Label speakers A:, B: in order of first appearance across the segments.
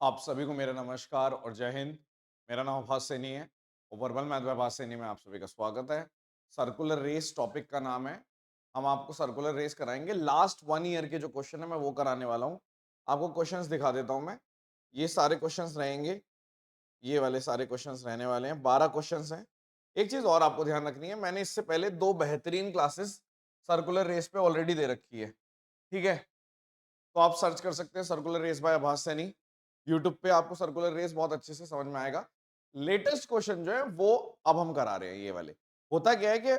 A: आप सभी को मेरा नमस्कार और जय हिंद। मेरा नाम अभास सैनी है और वर्बल मैथ बाय अभास सैनी में आप सभी का स्वागत है। सर्कुलर रेस टॉपिक का नाम है। हम आपको सर्कुलर रेस कराएंगे। लास्ट 1 ईयर के जो क्वेश्चन है मैं वो कराने वाला हूँ। आपको क्वेश्चंस दिखा देता हूँ मैं। ये सारे क्वेश्चंस रहेंगे। ये वाले सारे क्वेश्चंस रहने वाले हैं। 12 क्वेश्चंस हैं। एक चीज और आपको ध्यान रखनी है, मैंने इससे पहले 2 बेहतरीन क्लासेस सर्कुलर रेस पे ऑलरेडी दे रखी है। ठीक है, तो आप सर्च कर सकते हैं सर्कुलर रेस बाय आभास सैनी। यूट्यूब पे आपको सर्कुलर रेस बहुत अच्छे से समझ में आएगा। लेटेस्ट क्वेश्चन जो है वो अब हम करा रहे हैं। ये वाले होता क्या है कि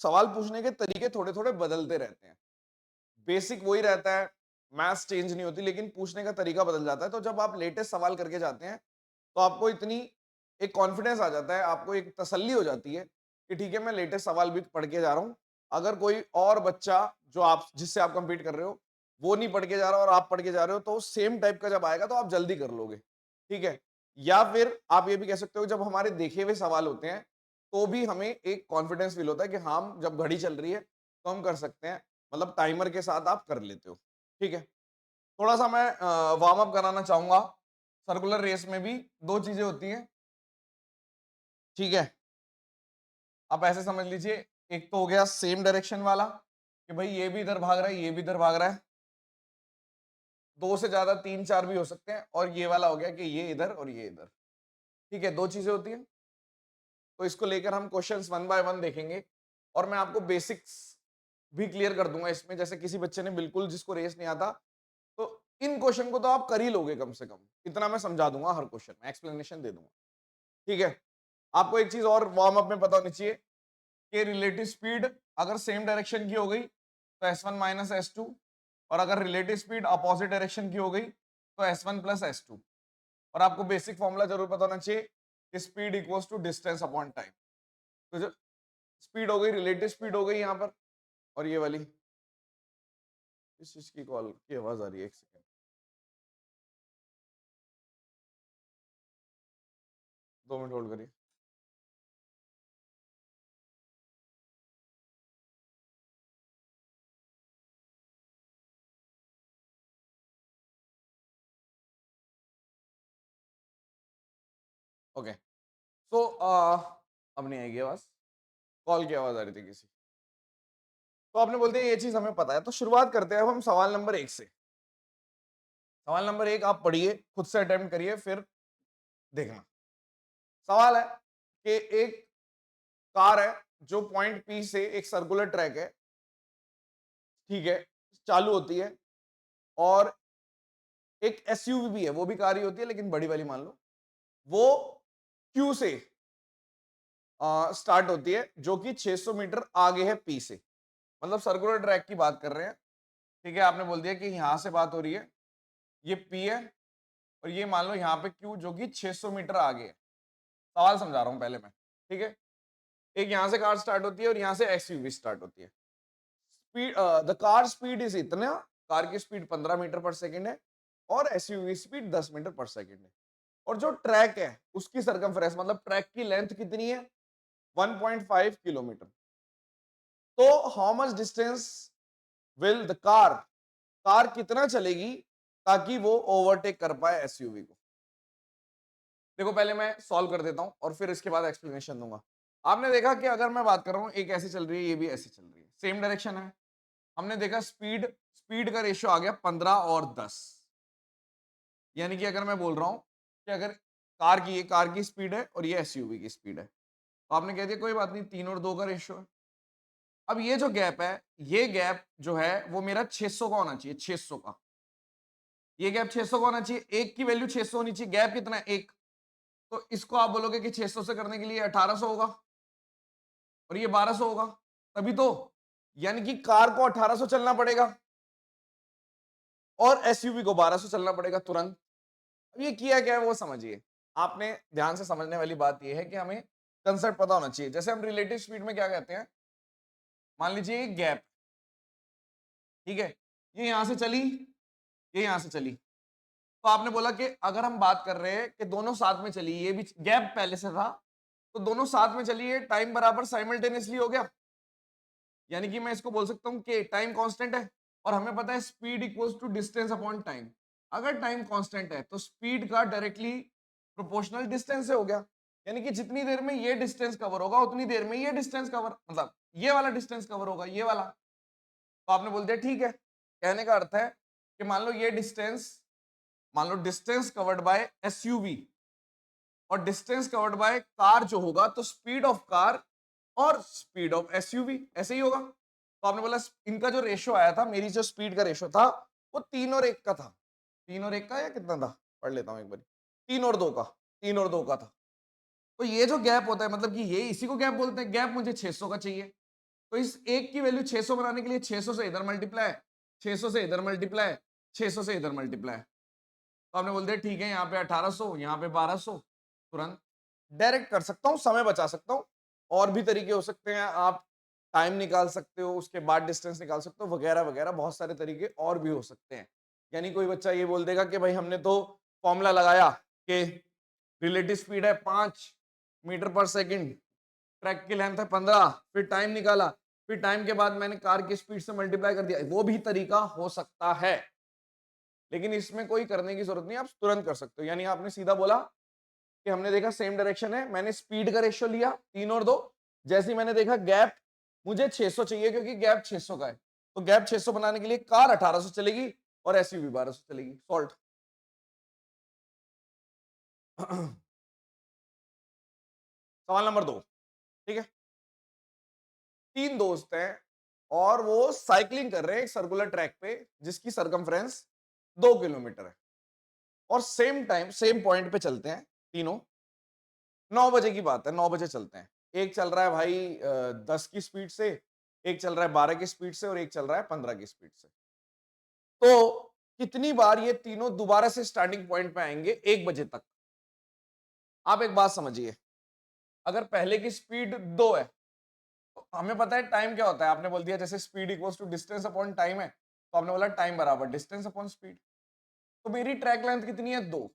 A: सवाल पूछने के तरीके थोड़े थोड़े बदलते रहते हैं। बेसिक वही रहता है, मैथ्स चेंज नहीं होती, लेकिन पूछने का तरीका बदल जाता है। तो जब आप लेटेस्ट सवाल करके जाते हैं तो आपको इतनी एक कॉन्फिडेंस आ जाता है, आपको एक तसल्ली हो जाती है कि ठीक है मैं लेटेस्ट सवाल भी पढ़ के जा रहा हूं। अगर कोई और बच्चा जो आप जिससे आप कंपीट कर रहे हो वो नहीं पढ़ के जा रहा और आप पढ़ के जा रहे हो, तो सेम टाइप का जब आएगा तो आप जल्दी कर लोगे। ठीक है, या फिर आप ये भी कह सकते हो जब हमारे देखे हुए सवाल होते हैं तो भी हमें एक कॉन्फिडेंस फील होता है कि हम जब घड़ी चल रही है तो हम कर सकते हैं। मतलब टाइमर के साथ आप कर लेते हो। ठीक है, थोड़ा सा मैं वार्म अप कराना चाहूंगा। सर्कुलर रेस में भी दो चीजें होती हैं। ठीक है, आप ऐसे समझ लीजिए, एक तो हो गया सेम डायरेक्शन वाला कि भाई ये भी इधर भाग रहा है, ये भी इधर भाग रहा है। दो से ज्यादा तीन चार भी हो सकते हैं। और ये वाला हो गया कि ये इधर और ये इधर। ठीक है, दो चीजें होती हैं। तो इसको लेकर हम क्वेश्चंस वन बाय वन देखेंगे और मैं आपको बेसिक्स भी क्लियर कर दूंगा इसमें। जैसे किसी बच्चे ने बिल्कुल जिसको रेस नहीं आता, तो इन क्वेश्चन को तो आप कर ही लोगे कम से कम। इतना मैं समझा दूंगा, हर क्वेश्चन में एक्सप्लेनेशन दे दूंगा। ठीक है, आपको एक चीज और वार्म अप में पता होनी चाहिए कि रिलेटिव स्पीड अगर सेम डायरेक्शन की हो गई तो S1 माइनस S2, और अगर रिलेटिव स्पीड अपोजिट डायरेक्शन की हो गई तो S1 प्लस S2। और आपको बेसिक फॉर्मूला जरूर पता होना चाहिए कि speed equals to distance upon time. तो जो स्पीड हो गई, रिलेटिव स्पीड हो गई यहाँ पर, और ये वाली इस चीज की कॉल की आवाज आ रही है, एक सेकेंड, 2 मिनट होल्ड करिए। ओके, सो अब नहीं आएगी आवाज, कॉल की आवाज आ रही थी किसी। तो आपने बोलते हैं ये चीज हमें पता है, तो शुरुआत करते हैं अब हम सवाल नंबर 1 से। सवाल नंबर 1 आप पढ़िए, खुद से अटेम्प्ट करिए, फिर देखना। सवाल है कि एक कार है जो पॉइंट पी से एक सर्कुलर ट्रैक है, ठीक है, चालू होती है, और एक एसयूवी भी है, वो भी कार ही होती है लेकिन बड़ी वाली मान लो। वो क्यू से स्टार्ट होती है जो कि 600 मीटर आगे है पी से। मतलब सर्कुलर ट्रैक की बात कर रहे हैं। ठीक है, आपने बोल दिया कि यहां से बात हो रही है, ये पी है, और ये मान लो यहाँ पे क्यू जो कि 600 मीटर आगे है। सवाल समझा रहा हूं पहले मैं। ठीक है, एक यहां से कार स्टार्ट होती है और यहां से एसयूवी स्टार्ट होती है। Speed, the car speed is इतना, कार की स्पीड 15 मीटर पर सेकंड है और एसयूवी स्पीड 10 मीटर पर सेकंड है। और जो ट्रैक है उसकी सरकमफ्रेंस, मतलब ट्रैक की लेंथ कितनी है, 1.5 किलोमीटर। तो how much distance will the car, car कितना चलेगी ताकि वो ओवरटेक कर पाए एसयूवी को। देखो पहले मैं सॉल्व कर देता हूं और फिर इसके बाद एक्सप्लेनेशन दूंगा। आपने देखा कि अगर मैं बात कर रहा हूं, एक ऐसी चल रही है, ये भी ऐसी चल रही है, सेम डायरेक्शन है। हमने देखा स्पीड, स्पीड का रेशियो आ गया 15 और 10। यानी कि अगर मैं बोल रहा हूं कि अगर कार की स्पीड है और ये एसयूवी की स्पीड है, तो आपने कह दिया कोई बात नहीं, 3 और 2 का रेशियो है। अब ये जो गैप है, ये गैप जो है वो मेरा 600 का होना चाहिए, 600 का। ये गैप 600 का होना चाहिए, एक की वैल्यू 600 होनी चाहिए। गैप कितना है, एक। तो इसको आप बोलोगे कि 600 से करने के लिए 1800 होगा और ये 1200 होगा, तभी तो। यानी कि कार को 1800 चलना पड़ेगा और एसयूवी को 1200 चलना पड़ेगा तुरंत। अब ये किया क्या है वो समझिए। आपने ध्यान से समझने वाली बात ये है कि हमें कंसेप्ट पता होना चाहिए। जैसे हम रिलेटिव स्पीड में क्या कहते हैं, मान लीजिए एक गैप, ठीक है, ये यहां से चली, ये यहां से चली। तो आपने बोला कि अगर हम बात कर रहे हैं कि दोनों साथ में चली, ये भी गैप पहले से था, तो दोनों साथ में चलिए, टाइम बराबर साइमल्टेनियसली हो गया। यानी कि मैं इसको बोल सकता हूं कि टाइम कांस्टेंट है और हमें पता है speed equals to distance upon time. अगर टाइम कांस्टेंट है तो स्पीड का डायरेक्टली प्रोपोर्शनल डिस्टेंस से हो गया, यानी कि जितनी देर में ये डिस्टेंस कवर होगा उतनी देर में ये डिस्टेंस कवर, मतलब ये वाला डिस्टेंस कवर होगा, ये वाला। तो आपने बोल दिया ठीक है। कहने का अर्थ है कि मान लो ये डिस्टेंस, मान लो डिस्टेंस कवर्ड बाय एसयूवी और डिस्टेंस कवर्ड बाय कार जो होगा, तो स्पीड ऑफ कार और स्पीड ऑफ एसयूवी ऐसे ही होगा। तो आपने बोला इनका जो रेशियो आया था, मेरी जो स्पीड का रेशियो था वो 3 और 1 का था। 3 और 1 का या कितना था, पढ़ लेता हूं एक बार। 3 और 2 का, 3 और 2 का था। तो ये जो गैप होता है, मतलब कि ये इसी को गैप बोलते हैं। गैप मुझे 600 का चाहिए, तो इस एक की वैल्यू 600 बनाने के लिए 600 से इधर मल्टीप्लाई, 600 से इधर मल्टीप्लाई, 600 से इधर मल्टीप्लाई। तो आपने बोल दिया ठीक है, यहाँ पे 1800, यहाँ पे 1200, तुरंत डायरेक्ट कर सकता हूँ, समय बचा सकता हूँ। और भी तरीके हो सकते हैं, आप टाइम निकाल सकते हो, उसके बाद डिस्टेंस निकाल सकते हो, वगैरह वगैरह बहुत सारे तरीके और भी हो सकते हैं। यानी कोई बच्चा ये बोल देगा कि भाई हमने तो फॉर्मूला लगाया कि रिलेटिव स्पीड है 5 मीटर पर सेकंड, ट्रैक की लेंथ है 15, फिर टाइम निकाला, फिर टाइम के बाद मैंने कार की स्पीड से मल्टीप्लाई कर दिया, वो भी तरीका हो सकता है। लेकिन इसमें कोई करने की जरूरत नहीं, आप तुरंत कर सकते हो। यानी आपने सीधा बोला कि हमने देखा सेम डायरेक्शन है, मैंने स्पीड का रेशियो लिया 3 और 2, जैसे ही मैंने देखा गैप मुझे 600 चाहिए क्योंकि गैप 600 का है, तो गैप 600 बनाने के लिए कार 1800 चलेगी और एसयूवी 1200 चलेगी। सॉल्ट। सवाल नंबर 2, ठीक है। 3 दोस्त हैं और वो साइकिलिंग कर रहे हैं एक सर्कुलर ट्रैक पे जिसकी सरकमफ्रेंस 2 किलोमीटर है, और सेम टाइम सेम पॉइंट पे चलते हैं तीनों। 9 बजे की बात है, 9 बजे चलते हैं। एक चल रहा है भाई 10 की स्पीड से, एक चल रहा है 12 की स्पीड से और एक चल रहा है 15 की स्पीड से। तो कितनी बार ये तीनों दोबारा से स्टार्टिंग पॉइंट पे आएंगे 1 बजे तक? आप एक बात समझिए, अगर पहले की स्पीड 2 है तो हमें पता है टाइम क्या होता है। आपने बोल दिया जैसे speed equals to distance upon time है, तो आपने बोला टाइम बराबर डिस्टेंस अपॉन स्पीड। तो मेरी ट्रैक लेंथ कितनी है, 2।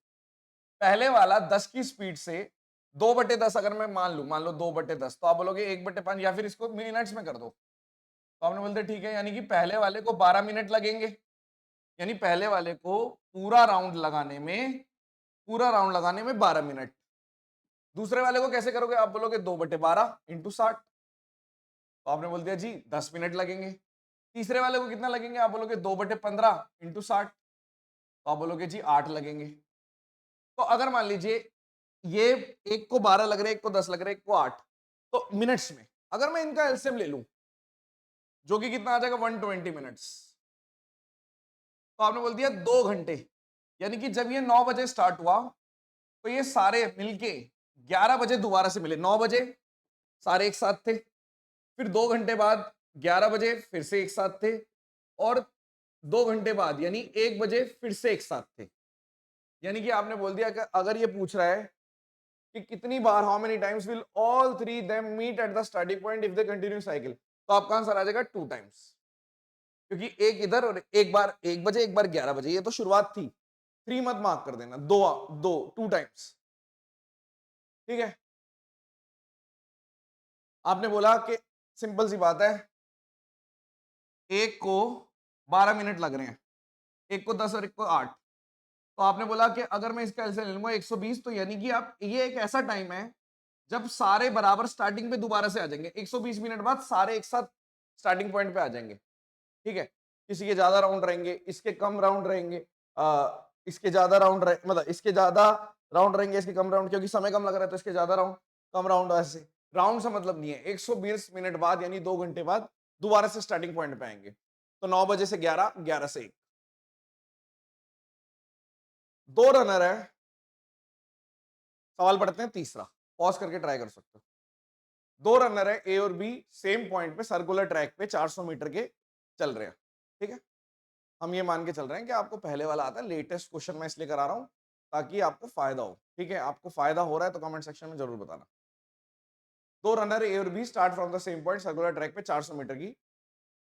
A: पहले वाला 10 की स्पीड से 2/10 अगर मैं मान लो 2/10, तो आप बोलोगे 1/5 या फिर इसको मिनट्स में कर दो। तो आपने बोलते ठीक है, यानी कि पहले वाले को 12 मिनट लगेंगे, यानी पहले वाले को पूरा राउंड लगाने में 12 मिनट। दूसरे वाले को कैसे करोगे, आप बोलोगे 2/12 इंटू 60, तो आपने बोल दिया जी 10 मिनट लगेंगे। तीसरे वाले को कितना लगेंगे, आप बोलोगे 2/15 इंटू 60, तो आप बोलोगे जी 8 लगेंगे। तो अगर मान लीजिए ये एक को 12 लग रहे, एक को 10 लग रहे, एक को 8, तो मिनट्स में अगर मैं इनका एलसीएम ले लूं, जो कि कितना आ जाएगा 120 मिनट्स, तो आपने बोल दिया 2 घंटे। यानी कि जब ये 9 बजे स्टार्ट हुआ तो ये सारे मिलके 11 बजे दोबारा से मिले। 9 बजे सारे एक साथ थे, फिर 2 घंटे बाद 11 बजे फिर से एक साथ थे, और 2 घंटे बाद यानी 1 बजे फिर से एक साथ थे। यानी कि आपने बोल दिया कि अगर ये पूछ रहा है कि कितनी बार, how many times will all three them meet at the starting point if they continue cycle, तो आपका आंसर आ जाएगा 2 टाइम्स। क्योंकि एक इधर और एक बार 1 बजे, एक बार 11 बजे, ये तो शुरुआत थी। 3 मत मार्क कर देना, दो दो 2 टाइम्स, ठीक है। आपने बोला कि सिंपल सी बात है, एक को 12 मिनट लग रहे हैं, एक को 10 और एक को 8, तो आपने बोला कि अगर मैं इसका एलसीएम ले लूंगा 120, तो यानी कि आप ये एक ऐसा टाइम है जब सारे बराबर स्टार्टिंग पे दोबारा से आ जाएंगे। 120 मिनट बाद सारे एक साथ स्टार्टिंग पॉइंट पे आ जाएंगे, ठीक है। किसी के ज्यादा राउंड रहेंगे, इसके कम राउंड रहेंगे, इसके ज्यादा राउंड रहे, मतलब इसके ज्यादा राउंड रहेंगे, इसके कम राउंड, क्योंकि समय कम लग रहा है तो इसके ज्यादा राउंड, कम राउंड, ऐसे राउंड से मतलब नहीं है। 120 मिनट बाद यानी 2 घंटे बाद दोबारा से स्टार्टिंग पॉइंट पे आएंगे। तो 9 बजे से 11, 11 से 1, 2 रनर है। सवाल पढ़ते हैं तीसरा, पॉज करके ट्राई कर सकते हो। 2 रनर है, ए और बी सेम पॉइंट पे सर्कुलर ट्रैक पे 400 मीटर के चल रहे हैं, ठीक है। हम ये मान के चल रहे हैं कि आपको पहले वाला आता है, लेटेस्ट क्वेश्चन मैं इसलिए करा रहा हूं ताकि आपको फायदा हो, ठीक है। आपको फायदा हो रहा है तो कमेंट सेक्शन में जरूर बताना। 2 रनर ए और B start from the same point circular track पे 400 मीटर की,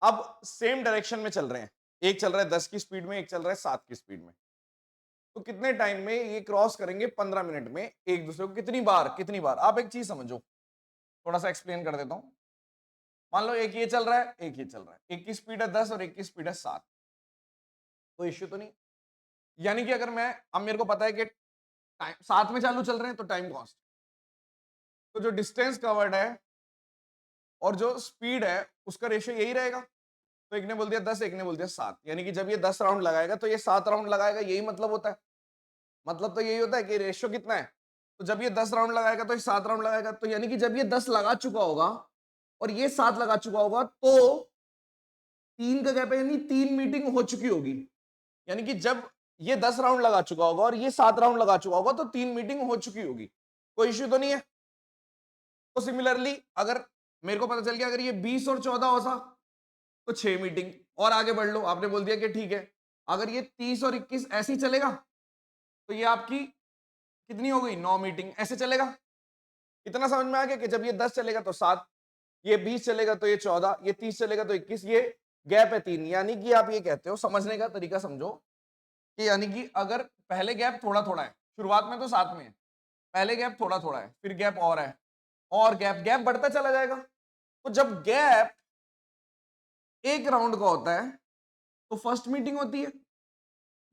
A: अब सेम डायरेक्शन में चल रहे हैं। एक चल रहा है 10 की स्पीड में, एक चल रहा है 7 की स्पीड में। तो कितने टाइम में ये क्रॉस करेंगे, 15 मिनट में एक दूसरे को, कितनी बार? आप एक चीज समझो, थोड़ा सा एक्सप्लेन कर देता हूं। मान लो एक ये चल रहा है, एक ये चल रहा है, एक की स्पीड है 10 और एक की स्पीड है 7, कोई इश्यू तो नहीं। यानी कि अगर मैं, अब मेरे को पता है कि टाइम साथ में चालू चल रहे हैं तो टाइम कॉन्स्ट, तो जो डिस्टेंस कवर्ड है और जो स्पीड है उसका रेशियो यही रहेगा। तो एक ने बोल दिया 10, एक ने बोल दिया 7, यानी कि जब ये 10 राउंड लगाएगा तो ये 7 राउंड लगाएगा, यही मतलब होता है। मतलब तो यही होता है कि रेशियो कितना है, तो जब ये 10 राउंड लगाएगा तो ये 7 राउंड लगाएगा, तो यानी कि जब ये 10 लगा चुका होगा और ये 7 लगा चुका होगा तो 3 का गैप है, यानी 3 मीटिंग हो चुकी होगी। यानी कि जब ये 10 राउंड लगा चुका होगा और ये 7 राउंड लगा चुका होगा तो 3 मीटिंग हो चुकी होगी, कोई इश्यू तो नहीं है। तो सिमिलरली अगर मेरे को पता चल गया अगर ये 20 और 14 होता तो 6 मीटिंग, और आगे बढ़ लो, आपने बोल दिया कि ठीक है अगर ये 30 और 21 ऐसे ही चलेगा तो ये आपकी कितनी हो गई, 9 मीटिंग, ऐसे चलेगा। इतना समझ में आ गया कि जब ये 10 चलेगा तो 7, ये 20 चलेगा तो ये 14, ये 30 चलेगा तो 21, ये गैप है 3। यानी कि आप ये कहते हो, समझने का तरीका समझो कि यानी कि अगर पहले गैप थोड़ा थोड़ा है, शुरुआत में तो साथ में है, पहले गैप थोड़ा थोड़ा है, फिर गैप और है, और गैप गैप बढ़ता चला जाएगा। तो जब गैप एक राउंड का होता है तो फर्स्ट मीटिंग होती है,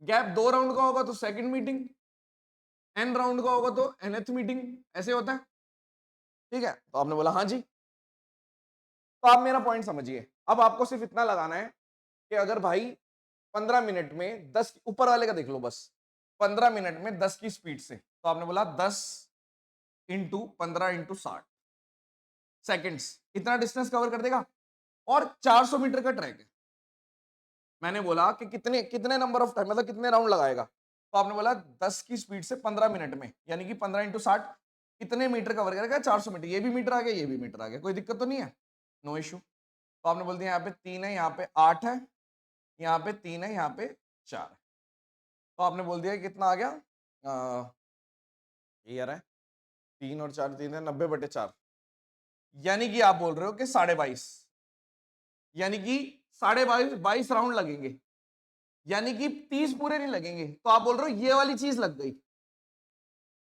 A: गैप 2 राउंड का होगा तो सेकंड मीटिंग, एन राउंड का होगा तो nth मीटिंग, ऐसे होता है। ठीक है, तो आपने बोला हाँ जी, तो आप मेरा पॉइंट समझिए। अब आपको सिर्फ इतना लगाना है कि अगर भाई 15 मिनट में 10, ऊपर वाले का देख लो बस, 15 मिनट में 10 की स्पीड से, तो आपने बोला 10 इंटू 15 इंटू 60 सेकेंड्स, इतना डिस्टेंस कवर कर देगा, और 400 मीटर का ट्रैक है। मैंने बोला कि कितने कितने नंबर ऑफ टाइम, मतलब कितने राउंड लगाएगा, तो आपने बोला 10 की स्पीड से 15 मिनट में, यानी कि 15 इंटू 60 कितने मीटर कवर करेगा, 400 मीटर। ये भी मीटर आ गया, ये भी मीटर आ गया, कोई दिक्कत तो नहीं है, नो इश्यू। तो आपने बोल दिया यहाँ पे 3 है, यहाँ पे 8 है, यहाँ पे 3 है, यहाँ पे 4 है, तो आपने बोल दिया कितना आ गया, ये यार है 3 और 4, 3 है, 90/4, यानी कि आप बोल रहे हो कि 22.5, यानी कि 22.5 राउंड लगेंगे, यानी कि 30 पूरे नहीं लगेंगे। तो आप बोल रहे हो ये वाली चीज लग गई,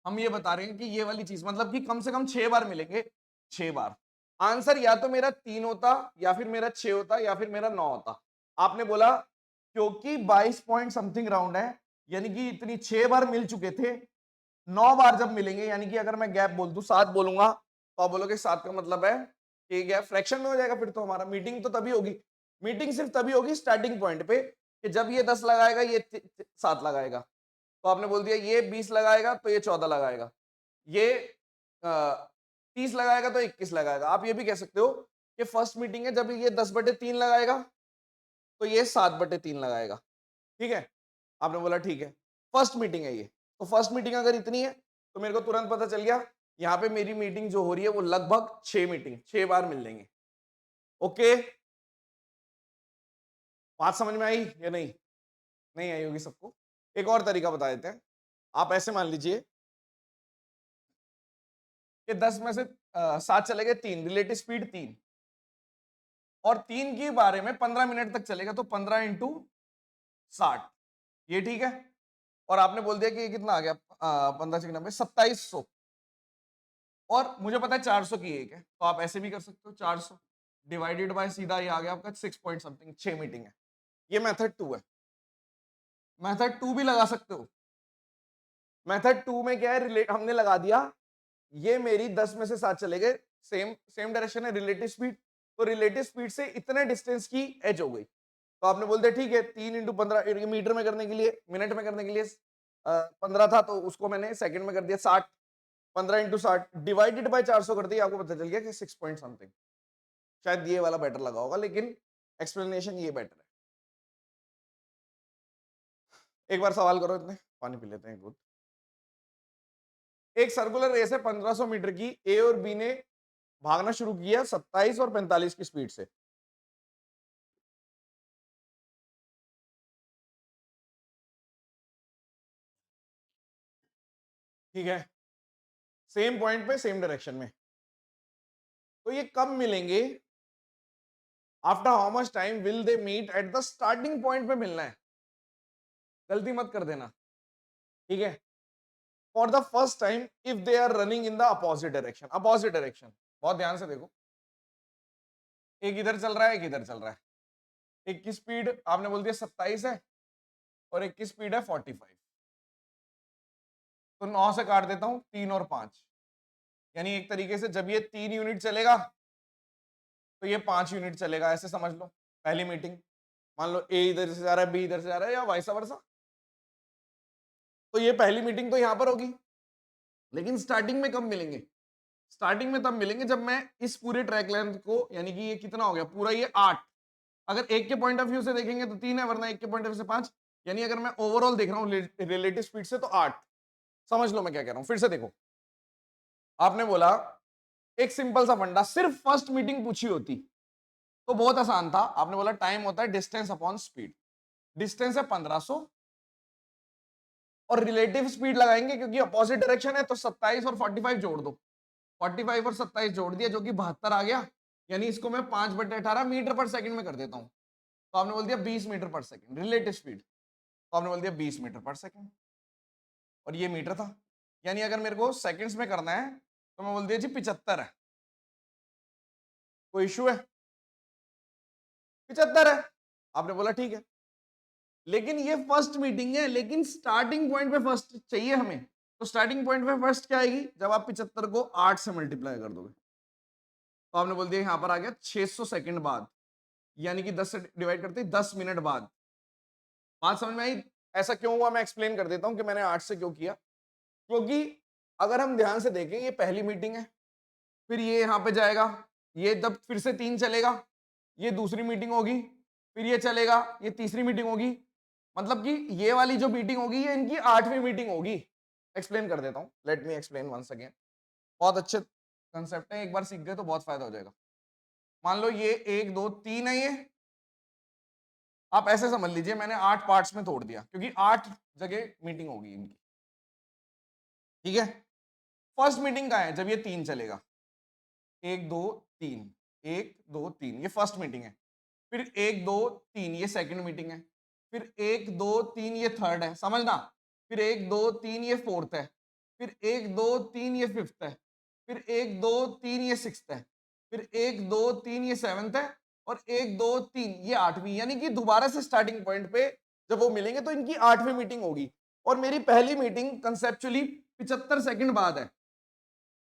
A: हम ये बता रहे हैं कि ये वाली चीज मतलब कि कम से कम 6 बार मिलेंगे, 6 बार। आंसर या तो मेरा 3 होता, या फिर मेरा 6 होता, या फिर मेरा 9 होता। आपने बोला क्योंकि 22 पॉइंट समथिंग राउंड है, यानी कि इतनी 6 बार मिल चुके थे, 9 बार जब मिलेंगे, यानी कि अगर मैं गैप बोल दूं 7 बोलूंगा तो आप बोलोगे 7 का मतलब है कि गैप फ्रैक्शन में हो जाएगा, फिर तो हमारा मीटिंग तो तभी होगी, मीटिंग सिर्फ तभी होगी स्टार्टिंग पॉइंट पे कि जब ये 10 लगाएगा, ये 7 लगाएगा। तो आपने बोल दिया ये 20 लगाएगा तो ये 14 लगाएगा, ये 30 लगाएगा तो 21 लगाएगा। आप ये भी कह सकते हो कि फर्स्ट मीटिंग है, जब ये 10/3 लगाएगा तो ये 7/3 लगाएगा। ठीक है, आपने बोला ठीक है, फर्स्ट मीटिंग है ये, तो फर्स्ट मीटिंग अगर इतनी है तो मेरे को तुरंत पता चल गया यहाँ पे मेरी मीटिंग जो हो रही है वो लगभग 6 मीटिंग, 6 बार मिल लेंगे। ओके, बात समझ में आई या नहीं? नहीं आई होगी सबको। एक और तरीका बता देते हैं, आप ऐसे मान लीजिए कि 10 में से 7 चले गए, 3 रिलेटिव स्पीड 3, और 3 के बारे में 15 मिनट तक चलेगा, तो 15 इंटू 60, ये ठीक है। और आपने बोल दिया कि ये कितना आ गया, 15×6 = 2700, और मुझे पता है 400 की एक है, तो आप ऐसे भी कर सकते हो, 400 डिवाइडेड बाय, सीधा ये आ गया आपका 6 पॉइंट समथिंग, 6 मीटिंग है। ये मेथड 2 है। मेथड 2 भी लगा सकते हो। मेथड 2 में क्या है, रिलेट हमने लगा दिया, ये मेरी 10 में से 7 चले गए, सेम सेम डायरेक्शन है, रिलेटिव स्पीड, तो रिलेटिव स्पीड से इतने डिस्टेंस की एज हो गई। तो आपने बोल दिया ठीक है, 3 × 15 मीटर में करने के लिए, मिनट में करने के लिए 15 था, तो उसको मैंने सेकंड में कर दिया 60, 15 × 60 डिवाइडेड बाय 400 कर दिया, आपको पता चल गया कि 6 पॉइंट समथिंग। शायद ये वाला बेटर लगा होगा, लेकिन एक्सप्लेनेशन ये बेटर है। एक बार सवाल करो, इतने पानी पी लेते हैं गुड। एक सर्कुलर रेस है 1500 मीटर की, ए और बी ने भागना शुरू किया 27 और 45 की स्पीड से। ठीक है, सेम पॉइंट पे सेम डायरेक्शन में, तो ये कब मिलेंगे, after how much time will they meet, at the starting point पे मिलना है, गलती मत कर देना। ठीक है, for the first time if they are running in the opposite direction, opposite direction, बहुत ध्यान से देखो, एक इधर चल रहा है, एक इधर चल रहा है, एक की स्पीड आपने बोल दिया 27 है, और एक की स्पीड है 45। तो 9 से काट देता हूं 3 और 5, यानी एक तरीके से जब ये 3 यूनिट चलेगा तो ये 5 यूनिट चलेगा, ऐसे समझ लो पहली मीटिंग। मान लो ए इधर से जा रहा है, बी इधर से जा रहा है, या वाइस वर्सा। तो ये पहली मीटिंग तो यहां पर होगी, लेकिन स्टार्टिंग में कब मिलेंगे? स्टार्टिंग में तब मिलेंगे जब मैं इस पूरे ट्रैक लेंथ को, यानी कि ये कितना हो गया पूरा, ये 8, अगर एक के पॉइंट ऑफ व्यू से देखेंगे तो 3 है, वरना एक के पॉइंट ऑफ व्यू से 5, यानी अगर मैं ओवरऑल देख रहा हूं रिलेटिव स्पीड से तो 8। समझ लो मैं क्या कह रहा हूं, फिर से देखो। आपने बोला एक सिंपल सा फंडा, सिर्फ फर्स्ट मीटिंग पूछी होती तो बहुत आसान था। आपने बोला टाइम होता है डिस्टेंस अपॉन स्पीड, डिस्टेंस है 1500 और रिलेटिव स्पीड लगाएंगे क्योंकि अपोजिट डायरेक्शन है, तो 27 और 45 जोड़ दो, 45 और 27 जोड़ दिया जो कि 72 आ गया, यानी इसको मैं 5/18 मीटर पर सेकंड में कर देता हूं, तो आपने बोल दिया 20 मीटर पर सेकंड रिलेटिव स्पीड, तो आपने बोल दिया 20 मीटर पर सेकंड, और ये मीटर था, यानी अगर मेरे को सेकंड्स में करना है तो मैं बोल दिया जी 75 है। कोई इशू है? 75 है। आपने बोला ठीक है, लेकिन ये फर्स्ट मीटिंग है, लेकिन स्टार्टिंग पॉइंट पे फर्स्ट चाहिए हमें, तो स्टार्टिंग पॉइंट पे फर्स्ट क्या आएगी? जब आप 75 को 8 से मल्टीप्लाई कर दोगे, तो आपने बोल दिया यहां पर आ गया 600 सेकंड बाद, यानी कि 10 से डिवाइड करते 10 मिनट बाद। बात समझ में आई? ऐसा क्यों हुआ मैं एक्सप्लेन कर देता हूं कि मैंने 8 से क्यों किया। क्योंकि अगर हम ध्यान से देखें, ये पहली मीटिंग है, फिर ये यहां पे जाएगा, ये जब फिर से 3 चलेगा, ये दूसरी मीटिंग होगी, फिर ये चलेगा, ये तीसरी मीटिंग होगी, मतलब कि ये वाली जो मीटिंग होगी ये इनकी 8वीं मीटिंग होगी। एक्सप्लेन कर देता हूं, let me explain once again. बहुत अच्छे कंसेप्ट है, एक बार सीख गए तो बहुत फायदा हो जाएगा। मान लो ये 1 2 3 है, ये आप ऐसे समझ लीजिए मैंने 8 पार्ट्स में तोड़ दिया, क्योंकि 8 जगह मीटिंग होगी इनकी, ठीक है। फर्स्ट मीटिंग का है जब ये 3 चलेगा, 1 2 3, 1 2 3, ये फर्स्ट मीटिंग है। फिर 1 2 3 ये सेकंड मीटिंग है, फिर 1 2 3 ये थर्ड है, समझना। फिर 1 2 3 ये फोर्थ है, फिर 1 2 3 ये फिफ्थ है, फिर 1 2 3 ये सिक्स्थ है, फिर 1 2 3 ये सेवंथ है, और 1 2 3 ये 8वीं, यानी कि दोबारा से स्टार्टिंग पॉइंट पे जब वो मिलेंगे तो इनकी 8वीं मीटिंग होगी। और मेरी पहली मीटिंग कंसेप्चुअली 75 सेकंड बाद है,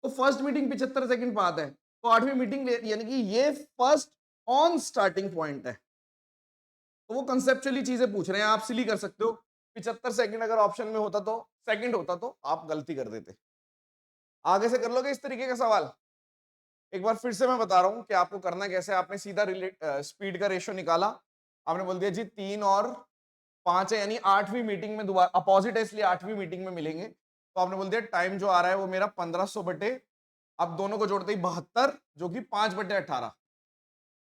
A: तो फर्स्ट मीटिंग 75 सेकंड बाद है, तो 8वीं मीटिंग यानी कि ये फर्स्ट ऑन स्टार्टिंग पॉइंट है। तो वो कंसेप्चुअली चीजें पूछ रहे हैं, आप सिली कर सकते हो। 75 सेकंड अगर ऑप्शन में होता तो, सेकंड होता तो आप गलती कर देते। आगे से कर लोगे इस तरीके का सवाल। एक बार फिर से मैं बता रहा हूं कि आपको करना कैसे। आपने सीधा स्पीड का रेशियो निकाला, आपने बोल दिया जी 3 और 5 है, यानी 8वीं मीटिंग में दोबारा अपोजिट है, इसलिए 8वीं मीटिंग में मिलेंगे। तो आपने बोल दिया टाइम जो आ रहा है वो मेरा 1500 बटे, अब दोनों को जोड़ते ही 72, जो कि 5/18,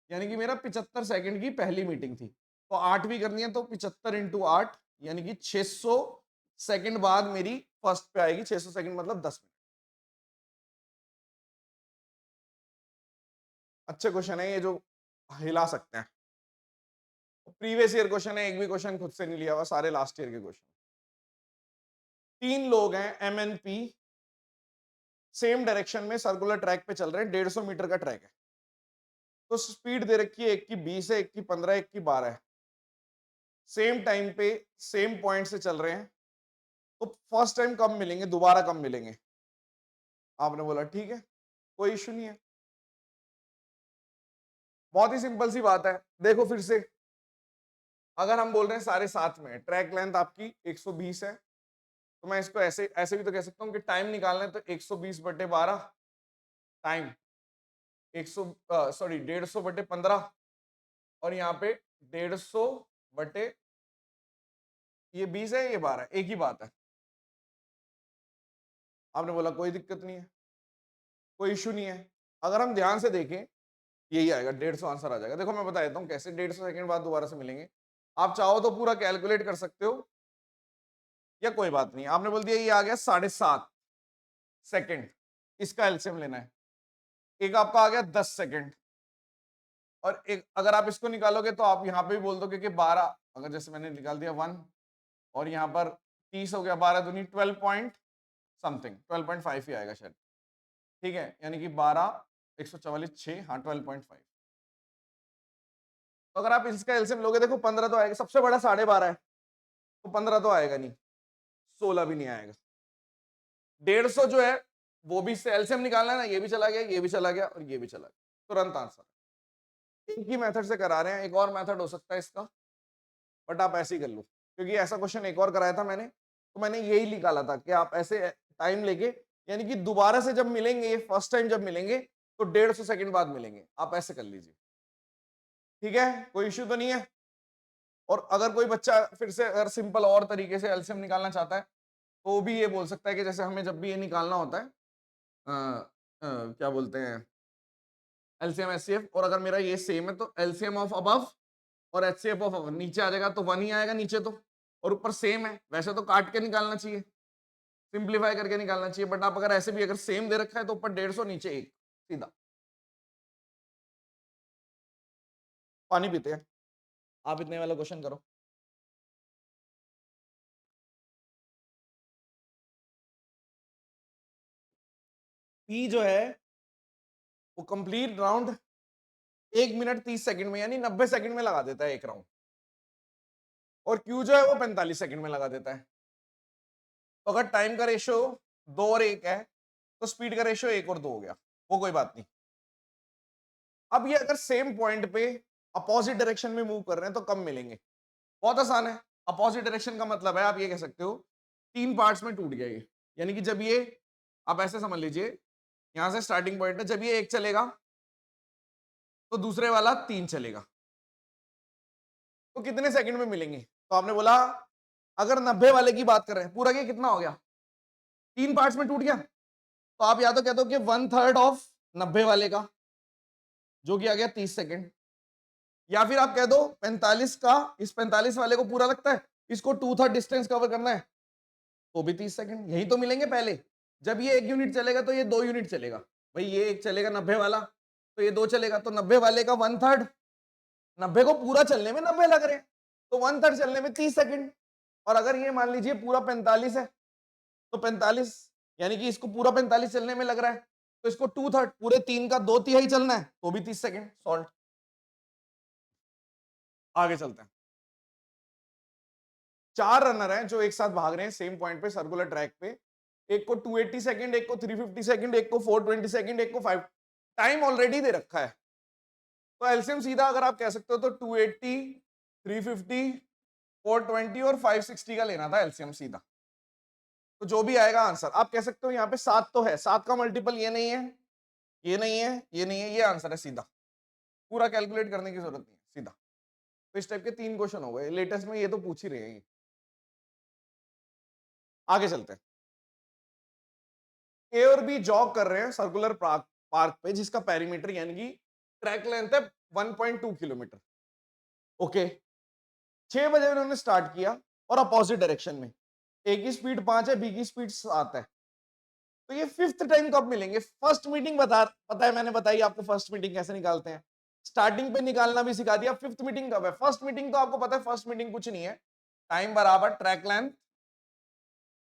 A: यानी कि मेरा 75 सेकंड की पहली मीटिंग थी। तो 8वीं करनी है तो 75 इंटू 8, यानी कि 600 सेकंड बाद मेरी फर्स्ट पे आएगी। 600 सेकंड मतलब 10 मिनट। अच्छे क्वेश्चन है ये, जो हिला सकते हैं। प्रीवियस ईयर क्वेश्चन है, एक भी क्वेश्चन खुद से नहीं लिया हुआ, सारे लास्ट ईयर के क्वेश्चन। 3 लोग हैं MNP, सेम डायरेक्शन में सर्कुलर ट्रैक पे चल रहे हैं, 150 मीटर का ट्रैक है। तो स्पीड दे रखी है, एक की 20 है, एक की 15 है, एक की 12 है। सेम टाइम पे सेम पॉइंट से चल रहे हैं, तो फर्स्ट टाइम कब मिलेंगे, दोबारा कब मिलेंगे? आपने बोला ठीक है, कोई इश्यू नहीं है। बहुत ही सिंपल सी बात है। देखो फिर से, अगर हम बोल रहे हैं सारे साथ में, ट्रैक लेंथ आपकी 120 है, तो मैं इसको ऐसे ऐसे भी तो कह सकता हूँ कि टाइम निकालना है तो 120/12 टाइम 150/15, और यहाँ पे 150 ये 20 है, ये 12 है, एक ही बात है। आपने बोला कोई दिक्कत नहीं है, कोई इश्यू नहीं है। अगर हम ध्यान से देखें, यही आएगा, 150 आंसर आ जाएगा। देखो मैं बता देता हूँ कैसे 150 सेकंड बाद दोबारा से मिलेंगे। आप चाहो तो पूरा कैलकुलेट कर सकते हो, या कोई बात नहीं। आपने बोल दिया ये आ गया 7.5 सेकंड, इसका एलसीएम लेना है। एक आपका आ गया 10 सेकंड, और एक अगर आप इसको निकालोगे तो आप यहाँ पे भी बोल दोगे कि 12, अगर जैसे मैंने निकाल दिया 1, और यहाँ पर 30 हो गया, 12 दूनी 12 पॉइंट समथिंग, 12.5 ही आएगा शायद, ठीक है। यानी कि 12 144 6, हाँ 12.5। तो अगर आप इसका एलसीएम लोगे, देखो 15 तो आएगा, सबसे बड़ा 12.5 है, तो 15 तो आएगा नहीं, 16 भी नहीं आएगा। 150 जो है वो भी से एलसीएम निकालना है ना, ये भी चला गया, ये भी चला गया और ये भी चला गया, तुरंत आंसर। एक ही मेथड से करा रहे हैं, एक और मेथड हो सकता है इसका, बट आप ऐसे ही कर लो, क्योंकि ऐसा क्वेश्चन एक और कराया था मैंने, तो मैंने यही निकाला था कि आप ऐसे टाइम लेके, यानी कि दोबारा से जब मिलेंगे, फर्स्ट टाइम जब मिलेंगे तो 150 सेकंड बाद मिलेंगे, आप ऐसे कर लीजिए। ठीक है, कोई इश्यू तो नहीं है। और अगर कोई बच्चा फिर से अगर सिंपल और तरीके से एलसीएम निकालना चाहता है, तो वो भी ये बोल सकता है कि जैसे हमें जब भी ये निकालना होता है, क्या बोलते हैं, एलसीएम एचसीएफ, और अगर मेरा ये सेम है तो एलसीएम ऑफ अबव और एचसीएफ ऑफ अबव, नीचे आ जाएगा तो 1 ही आएगा नीचे तो, और ऊपर सेम है, वैसे तो काट के निकालना चाहिए, सिंप्लीफाई करके निकालना चाहिए, बट आप अगर ऐसे भी अगर सेम दे रखा है तो ऊपर 150 नीचे 1, सीधा। पानी पीते हैं, आप इतने वाला क्वेश्चन करो। पी जो है वो कंप्लीट राउंड 1 मिनट 30 सेकंड में, यानी 90 सेकंड में लगा देता है एक राउंड, और क्यू जो है वो 45 सेकंड में लगा देता है। तो अगर टाइम का रेशियो 2 और 1 है तो स्पीड का रेशियो 1 और 2 हो गया, वो कोई बात नहीं। अब ये अगर सेम पॉइंट पे अपोजिट डायरेक्शन में मूव कर रहे हैं तो कब मिलेंगे? बहुत आसान है। अपोजिट डायरेक्शन का मतलब है, आप ये कह सकते हो 3 पार्ट्स में टूट गया ये, यानी कि जब ये, आप ऐसे समझ लीजिए, यहां से स्टार्टिंग पॉइंट है, जब ये 1 चलेगा तो दूसरे वाला 3 चलेगा, तो कितने सेकंड में मिलेंगे? तो आपने बोला अगर 90 वाले की बात कर रहे हैं, पूरा ये कितना हो गया, 3 पार्ट्स में टूट गया, तो आप या तो कह दो कि 1/3 ऑफ 90 वाले का, जो कि आ गया 30 सेकंड, या फिर आप कह दो 45 का, इस 45 वाले को पूरा लगता है, इसको 2/3 डिस्टेंस कवर करना है, तो भी 30 सेकंड, यही तो मिलेंगे पहले। जब ये 1 यूनिट चलेगा तो ये 2 यूनिट चलेगा, भाई ये एक चलेगा 90 वाला, तो ये 2 चलेगा, तो 90 वाले का 1/3, 90 को पूरा चलने में 90 लग रहे हैं, तो 1/3 चलने में 30 सेकंड। और अगर ये मान लीजिए पूरा 45 है, तो 45, यानी कि इसको पूरा 45 चलने में लग रहा है, तो इसको 2/3, पूरे 3 का 2/3 चलना है, तो भी 30 सेकंड सॉल्व। आगे चलते हैं। 4 रनर हैं जो एक साथ भाग रहे हैं सेम पॉइंट पे सर्कुलर ट्रैक पे, एक को 280 सेकंड, एक को 350 सेकंड, एक को 420 सेकंड, एक को 5, टाइम ऑलरेडी दे रखा है, तो एलसीएम सीधा अगर आप कह सकते हो तो 280, 350, 420 और 560 का लेना था एलसीएम सीधा, तो जो भी आएगा आंसर, आप कह सकते हो यहाँ पे 7 तो है, 7 का मल्टीपल ये नहीं है, ये नहीं है, ये नहीं है, ये आंसर है सीधा, पूरा कैलकुलेट करने की जरूरत नहीं है, सीधा। तो इस टाइप के 3 क्वेश्चन हो गए लेटेस्ट में, ये तो पूछ ही रहे हैं। आगे चलते हैं। ए और बी जॉग कर रहे हैं सर्कुलर पार्क पे, जिसका पेरीमीटर यानी कि ट्रैक लेंथ है 1.2 किलोमीटर। ओके, 6 बजे उन्होंने स्टार्ट किया और अपोजिट डायरेक्शन में, ए की स्पीड 5 है, बी की स्पीड 7 है, तो ये फिफ्थ टाइम कब मिलेंगे? फर्स्ट मीटिंग पता है, मैंने बताई आपको फर्स्ट मीटिंग कैसे निकालते हैं, स्टार्टिंग पे निकालना भी सिखा दिया। फिफ्थ मीटिंग कब है? फर्स्ट मीटिंग तो आपको पता है, फर्स्ट मीटिंग कुछ नहीं है, टाइम बराबर ट्रैक लेंथ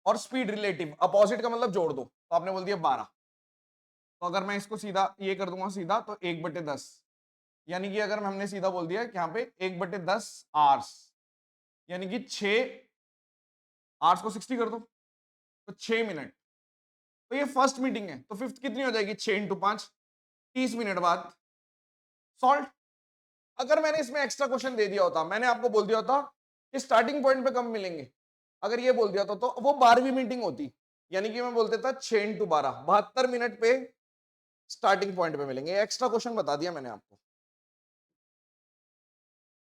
A: और स्पीड रिलेटिव, अपोजिट का मतलब जोड़ दो, तो आपने बोल दिया 12, तो अगर मैं इसको सीधा ये कर दूंगा सीधा, तो 1/10, यानी कि अगर हमने सीधा बोल दिया कि यहाँ पे 1/10 आवर्स, यानी कि 6 आवर्स को 60 कर दो, तो 6 मिनट, तो ये फर्स्ट मीटिंग है, तो फिफ्थ कितनी हो जाएगी? 6 × 5, 30 मिनट बाद सॉल्व। अगर मैंने इसमें एक्स्ट्रा क्वेश्चन दे दिया होता, मैंने आपको बोल दिया होता कि स्टार्टिंग पॉइंट पे कब मिलेंगे, अगर ये बोल दिया था तो वो 12वीं मीटिंग होती, यानी कि मैं बोलते था 6 × 12, 72 मिनट पे स्टार्टिंग पॉइंट पे मिलेंगे। एक्स्ट्रा क्वेश्चन बता दिया मैंने आपको,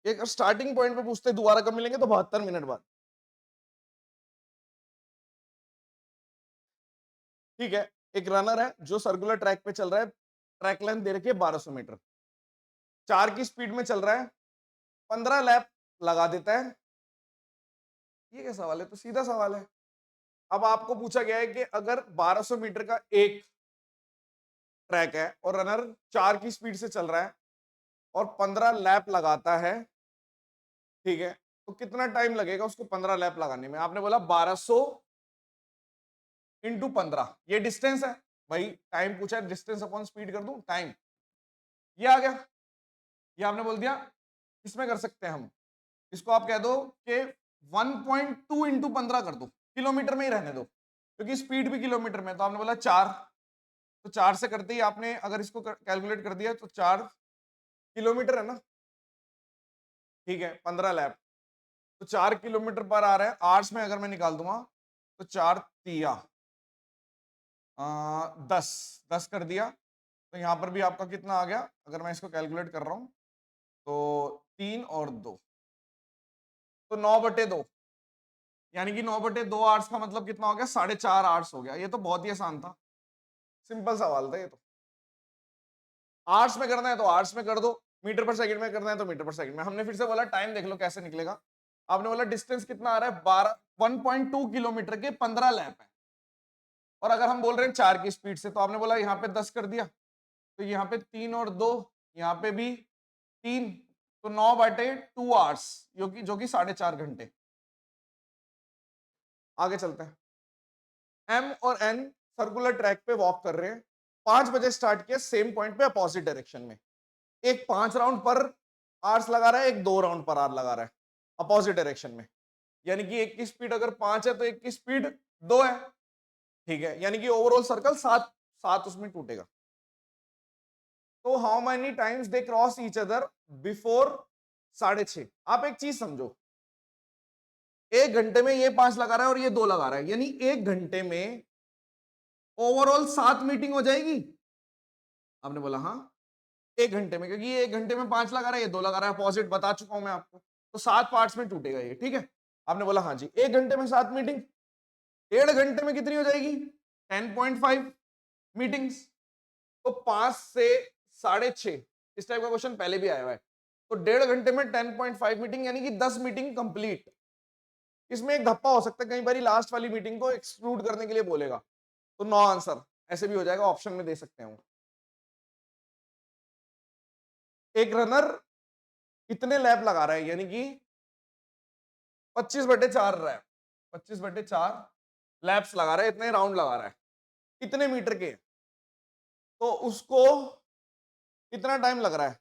A: एक स्टार्टिंग पॉइंट पे पूछते दोबारा कब मिलेंगे, तो 72 मिनट बाद। ठीक है, एक रनर है जो सर्कुलर ट्रैक पे चल रहा है, ट्रैक लेंथ दे रखी है 1200 मीटर, 4 की स्पीड में चल रहा है, 15 लैप लगा देता है। ये क्या सवाल है? तो सीधा सवाल है। अब आपको पूछा गया है कि अगर 1200 मीटर का एक ट्रैक है और रनर 4 की स्पीड से चल रहा है और 15 लैप लगाता है, ठीक है, तो कितना टाइम लगेगा उसको 15 लैप लगाने में? आपने बोला 1200 इंटू 15, ये डिस्टेंस है भाई, टाइम पूछा है, डिस्टेंस अपॉन स्पीड कर दूं, टाइम, ये आ गया। ये आपने बोल दिया, इसमें कर सकते हैं हम, इसको आप कह दो कि 1.2 इंटू 15 कर दो, किलोमीटर में ही रहने दो क्योंकि स्पीड भी किलोमीटर में। तो आपने बोला 4, तो 4 से करते ही आपने अगर इसको कैलकुलेट कर दिया तो 4 किलोमीटर है ना, ठीक है, 15 लैप, तो 4 किलोमीटर पर आ रहा है। आर्ट्स में अगर मैं निकाल दूंगा तो 4 तिया 10, 10 कर दिया। तो यहां पर भी आपका कितना आ गया, अगर मैं इसको कैलकुलेट कर रहा हूं तो 3 और 2, तो 9/2, यानी कि 9/2 आर्ट्स का मतलब कितना हो गया, 4.5 आर्ट्स हो गया। ये तो बहुत ही आसान था, सिंपल सवाल था ये तो। आर्ट्स में करना है तो आर्ट्स में कर दो, मीटर पर सेकंड में करना है तो मीटर पर सेकंड में। हमने फिर से बोला टाइम देख लो कैसे निकलेगा। आपने बोला डिस्टेंस कितना आ रहा है, 1.2 किलोमीटर के 15 लैप है, और अगर हम बोल रहे हैं 4 की स्पीड से, तो आपने बोला यहाँ पे 10 कर दिया, तो यहाँ पे 3 और 2, यहाँ पे भी 3, तो 9/2 आवर्स, जो कि 4.5 घंटे। आगे चलते हैं। एम और एन सर्कुलर ट्रैक पे वॉक कर रहे हैं, 5 बजे स्टार्ट किया, सेम पॉइंट पे अपोजिट डायरेक्शन में। एक 5 राउंड पर आवर्स लगा रहा है, एक 2 राउंड पर आवर लगा रहा है अपोजिट डायरेक्शन में। यानी कि एक की स्पीड अगर 5 है तो एक की स्पीड 2 है, ठीक है, यानी कि ओवरऑल सर्कल 7 7 उसमें टूटेगा। तो how many times they cross each other before 6:30। आप एक चीज समझो, 1 घंटे में ये 5 लगा रहा है और ये 2 लगा रहा है, यानी 1 घंटे में ओवरऑल 7 मीटिंग हो जाएगी। आपने बोला हाँ, 1 घंटे में, क्योंकि ये 1 घंटे में 5 लगा रहा है, ये 2 लगा रहा है, अपोजिट बता चुका हूं मैं आपको, तो 7 पार्ट्स में टूटेगा ये, ठीक है। आपने बोला हाँ जी, 1 घंटे में 7 मीटिंग, 1.5 घंटे में कितनी हो जाएगी, 10.5 मीटिंग्स। तो 5 से 6:30, इस टाइप का क्वेश्चन पहले भी आया हुआ है। तो 1.5 घंटे में 10.5 मीटिंग, यानी कि 10 मीटिंग कंप्लीट। इसमें एक धप्पा हो सकता है, कई बार लास्ट वाली मीटिंग को एक्सक्लूड करने के लिए बोलेगा, तो नो आंसर ऐसे भी हो जाएगा, ऑप्शन में दे सकते हैं। एक रनर कितने लैप लगा रहा है, यानी कि 25/4 रैप, 25/4 लैप्स लगा रहा है, इतने राउंड लगा रहा है, कितने मीटर के, तो उसको कितना टाइम लग रहा है,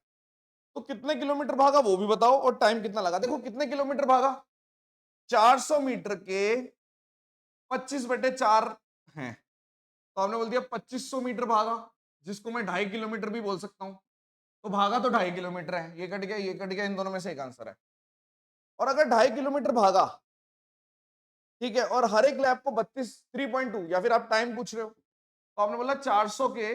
A: तो कितने किलोमीटर भागा वो भी बताओ और टाइम कितना लगा। देखो कितने किलोमीटर भागा, 400 मीटर के 25/4 हैं, तो हमने बोल दिया 2500 मीटर भागा, जिसको मैं 2.5 किलोमीटर भी बोल सकता हूं। तो भागा तो 2.5 किलोमीटर है, ये कट गया ये कट गया, इन दोनों में से एक आंसर है। और अगर 2.5 किलोमीटर भागा, ठीक है, और हर एक लैप को 3.2, या फिर आप टाइम पूछ रहे हो, तो आपने बोला 400 के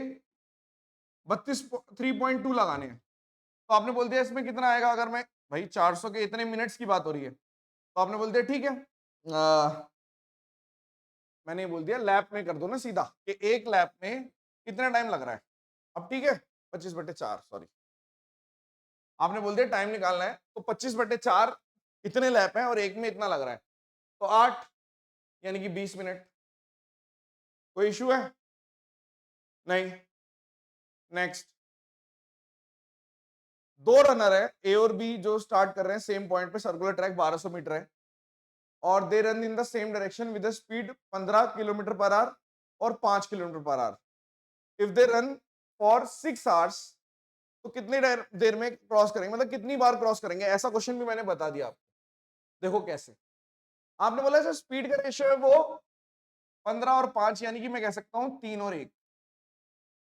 A: 3.2 लगाने हैं, तो आपने बोल दिया इसमें कितना आएगा, अगर मैं भाई 400 के इतने मिनट्स की बात हो रही है, तो आपने बोल दिया ठीक है, मैंने ये बोल दिया लैप में कर दो ना सीधा, कि एक लैप में कितना टाइम लग रहा है। अब ठीक है, 25/4, सॉरी, आपने बोल दिया टाइम निकालना है, तो 25/4 इतने लैप हैं और एक में इतना लग रहा है, तो 8, यानी कि 20 मिनट। कोई इशू है, नहीं। नेक्स्ट, 2 रनर है ए और बी जो स्टार्ट कर रहे हैं सेम पॉइंट पे, सर्कुलर ट्रैक 1200 मीटर है, और they run in the same direction with speed 15 kilometre per hour और 5 kilometre per hour. If they run for 6 hours, तो कितनी देर में क्रॉस करेंगे, मतलब कितनी बार क्रॉस करेंगे, ऐसा क्वेश्चन भी मैंने बता दिया आपको। देखो कैसे, आपने बोला जो स्पीड का रेशियो है वो 15 और 5, यानी कि मैं कह सकता हूं 3 और 1,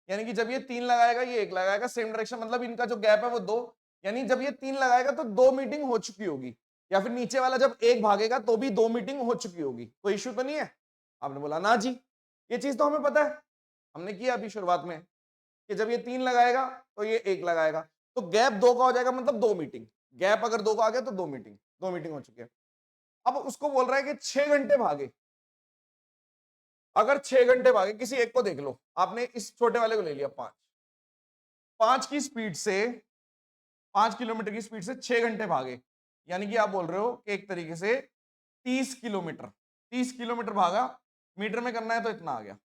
A: यानी कि जब ये 3 लगाएगा ये 1 लगाएगा, सेम डायरेक्शन, मतलब इनका जो गैप है वो 2, यानी जब ये 3 लगाएगा तो 2 मीटिंग हो चुकी होगी, या फिर नीचे वाला जब 1 भागेगा तो भी 2 मीटिंग हो चुकी होगी। कोई इश्यू तो नहीं है। आपने बोला ना जी, ये चीज तो हमें पता है, हमने किया अभी शुरुआत में, कि जब ये 3 लगाएगा तो ये 1 लगाएगा, तो गैप 2 का हो जाएगा, मतलब 2 मीटिंग। गैप अगर 2 का आ गया तो 2 मीटिंग हो चुकी है। अब उसको बोल रहा है कि 6 घंटे भागे, अगर 6 घंटे भागे, किसी एक को देख लो, आपने इस छोटे वाले को ले लिया 5, 5 की स्पीड से, 5 किलोमीटर की स्पीड से 6 घंटे भागे, यानी कि आप बोल रहे हो कि एक तरीके से 30 किलोमीटर, 30 किलोमीटर भागा, मीटर में करना है तो इतना आ गया,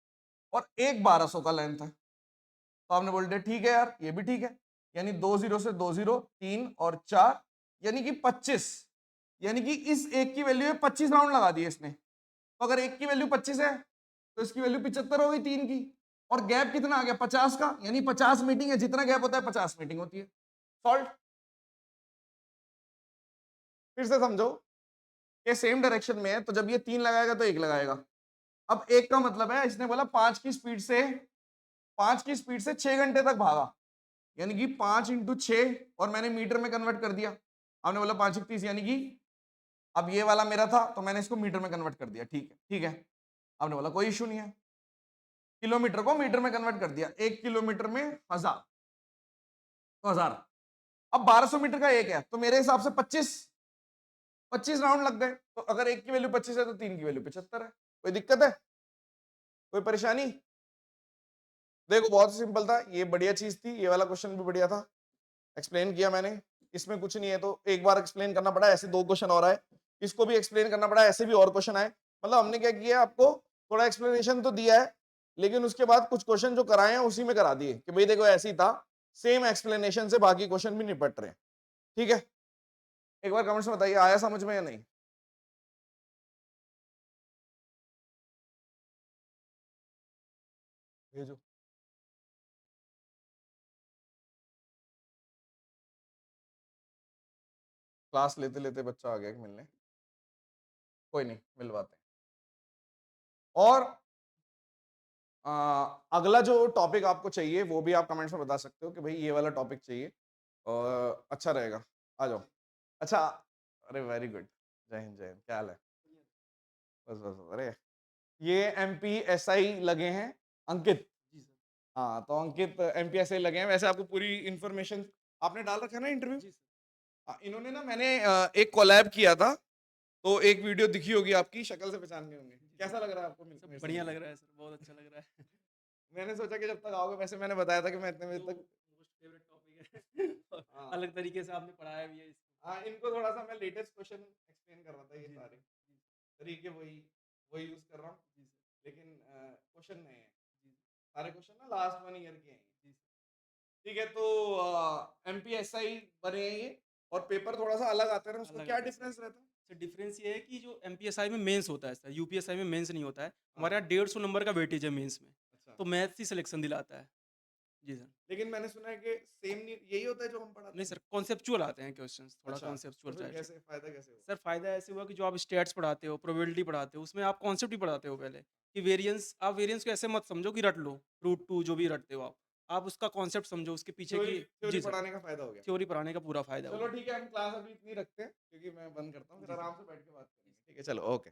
A: और एक 1200 का लेंथ है, तो आपने बोल दिया ठीक है यार, ये भी ठीक है, यानी 2 0 से 2 0, 3 और 4, यानी कि 25, यानी कि इस एक की वैल्यू है 25 राउंड लगा दिए इसने, तो अगर एक की वैल्यू 25 है तो इसकी वैल्यू 75 हो गई 3 की, और गैप कितना आ गया 50 का, यानी 50 मीटिंग है, जितना गैप होता है 50 मीटिंग होती है। सॉल्व। फिर से समझो के सेम डायरेक्शन में है, तो जब ये 3 लगाएगा तो 1 लगाएगा। अब 1 का मतलब है इसने बोला 5 की स्पीड से 6 घंटे तक भागा, यानी कि 5 इंटू 6, और मैंने मीटर में कन्वर्ट कर दिया। आपने बोला 5 एक 30, यानी कि अब ये वाला मेरा था तो मैंने इसको मीटर में कन्वर्ट कर दिया। ठीक है, ठीक है। आपने बोला कोई इशू नहीं है, किलोमीटर को मीटर में कन्वर्ट कर दिया। 1 किलोमीटर में 1000, तो 1000। अब 1200 मीटर का एक है, तो मेरे हिसाब से 25 राउंड लग गए। तो अगर एक की वैल्यू 25 है तो 3 की वैल्यू 75 है। कोई दिक्कत है, कोई परेशानी? देखो बहुत सिंपल था, ये बढ़िया चीज थी, ये वाला क्वेश्चन भी बढ़िया था, एक्सप्लेन किया मैंने। इसमें कुछ नहीं है तो एक बार एक्सप्लेन करना पड़ा, ऐसे 2 क्वेश्चन और आए, इसको भी एक्सप्लेन करना पड़ा, ऐसे भी और क्वेश्चन आए। मतलब हमने क्या किया, आपको थोड़ा एक्सप्लेनेशन तो दिया है, लेकिन उसके बाद कुछ क्वेश्चन जो कराए हैं उसी में करा दिए कि भाई देखो ऐसे ही था, सेम एक्सप्लेनेशन से बाकी क्वेश्चन भी निपट रहे हैं। ठीक है, एक बार कमेंट्स में बताइए आया समझ में या नहीं। भेजो। क्लास लेते लेते बच्चा आ गया कि मिलने, कोई नहीं मिलवाते हैं। और अगला जो टॉपिक आपको चाहिए वो भी आप कमेंट्स में बता सकते हो कि भाई ये वाला टॉपिक चाहिए और अच्छा रहेगा, आ जाओ। अच्छा, अरे वेरी गुड, जय हिंद जय हिंद, क्या हाल है? बस बस बस, अरे ये MPSI लगे हैं अंकित। हाँ तो अंकित MPSI लगे हैं, वैसे आपको पूरी इंफॉर्मेशन आपने डाल रखा है ना इंटरव्यू। इन्होंने ना, मैंने एक कोलैब किया था, तो एक वीडियो दिखी होगी आपकी, शक्ल से पहचान गए होंगे। कैसा लग रहा है आपको?
B: सब बढ़िया लग रहा है सर, बहुत अच्छा लग रहा है।
A: मैंने सोचा कि जब तक आओगे, वैसे मैंने बताया था कि मैं इतने बजे
B: तो
A: तक।
B: मोस्ट फेवरेट टॉपिक है और
A: हाँ
B: अलग तरीके से आपने पढ़ाया भी है इसको।
A: हाँ, इनको थोड़ा सा मैं लेटेस्ट क्वेश्चन एक्सप्लेन कर रहा था, ये
B: जी
A: सारे
B: सर, जी सर,
A: तरीके वही वही यूज कर रहा हूँ,
B: जी सर,
A: लेकिन क्वेश्चन नए हैं,
B: जी सर,
A: सारे क्वेश्चन ना लास्ट 1 ईयर के हैं।
B: जी सर।
A: ठीक है, तो MPSI बने हैं ये, और पेपर थोड़ा सा अलग आता है ना, उसका
B: अलग
A: क्या
B: आता है सर।
A: डिफरेंस रहता है?
B: सर डिफरेंस ये है कि जो एमपीएसआई में मेंस होता है सर, यूपीएसआई में मेंस नहीं होता है। हमारे
A: हाँ,
B: यहाँ 150 नंबर का वेटेज है मेंस में,
A: अच्छा।
B: तो मैथ्स ही सिलेक्शन दिलाता है। जी सर।
A: लेकिन मैंने सुना है कि सेम नहीं, यही होता है जो हम पढ़ाते
B: नहीं
A: हैं।
B: सर, कॉन्सेप्चुअल आते हैं क्वेश्चंस, थोड़ा
A: अच्छा, तो
B: कॉन्सेप्चुअल
A: फिर
B: टाइप से।
A: कैसे फायदा कैसे हुआ?
B: सर फायदा ऐसे हुआ कि जो आप स्टैट्स पढ़ाते हो, प्रोबेबिलिटी पढ़ाते हो, उसमें आप कॉन्सेप्ट ही पढ़ाते हो पहले कि वेरिएंस, आप वेरिएंस को ऐसे मत समझो कि रट लो, रूट टू जो भी रटते हो आप उसका कॉन्सेप्ट समझो, उसके पीछे
A: थ्योरी
B: की।
A: थ्योरी
B: जी सर,
A: पढ़ाने का फायदा हो गया।
B: थ्योरी पढ़ाने का पूरा फायदा
A: चलो
B: हुआ।
A: ठीक है, हम क्लास अभी इतनी रखते हैं क्योंकि मैं बंद करता हूँ, फिर
B: जी सर।
A: आराम से बैठ के बात करेंगे। ठीक है, चलो ओके।